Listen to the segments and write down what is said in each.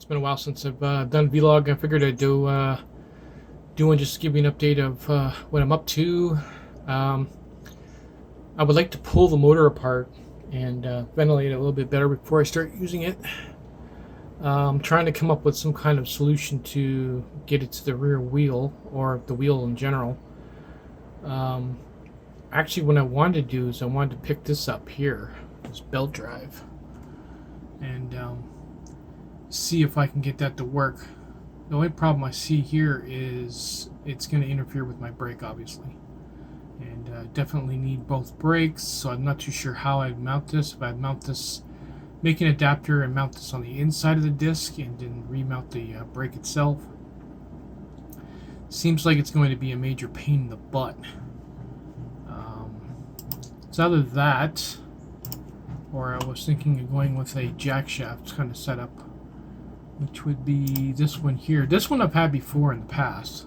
been a while since I've done vlog. I figured I'd do one just to give you an update of what I'm up to. Um, I would like to pull the motor apart and ventilate it a little bit better before I start using it. I'm trying to come up with some kind of solution to get it to the rear wheel, or the wheel in general. Actually, what I wanted to do is I wanted to pick this up here, this belt drive, and see if I can get that to work. The only problem I see here is it's going to interfere with my brake, obviously, and definitely need both brakes. So I'm not too sure how I'd mount this. If I'd mount this, make an adapter and mount this on the inside of the disc and then remount the brake itself. Seems like it's going to be a major pain in the butt. It's either that, or I was thinking of going with a jack shaft kind of setup, which would be this one here. This one I've had before in the past,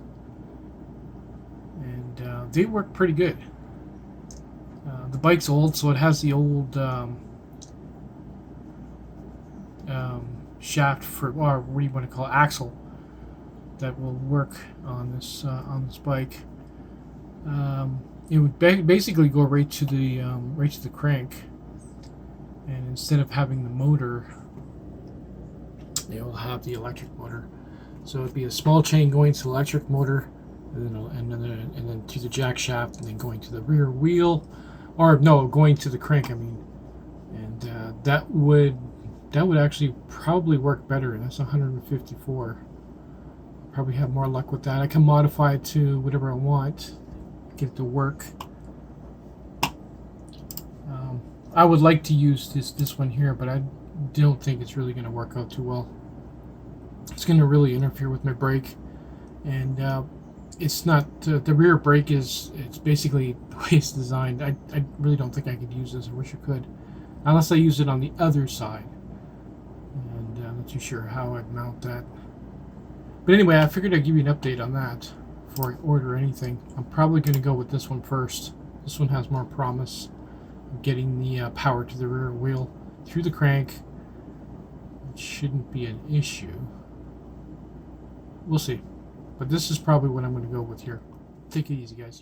and they work pretty good. The bike's old, so it has the old shaft for, or what do you want to call it, axle, that will work on this bike. It would basically go right to the crank, and instead of having the motor, it will have the electric motor. So it'd be a small chain going to the electric motor, and then to the jack shaft, and then going to the rear wheel, or no, going to the crank. I mean, and that would actually probably work better. That's 154. Probably have more luck with that. I can modify it to whatever I want, get it to work. I would like to use this one here, but I don't think it's really going to work out too well. It's going to really interfere with my brake, and it's not the rear brake it's basically the way it's designed. I really don't think I could use this. I wish I could, unless I use it on the other side, and I'm not too sure how I'd mount that. But anyway, I figured I'd give you an update on that before I order anything. I'm probably going to go with this one first. This one has more promise of getting the power to the rear wheel through the crank. It shouldn't be an issue. We'll see. But this is probably what I'm going to go with here. Take it easy, guys.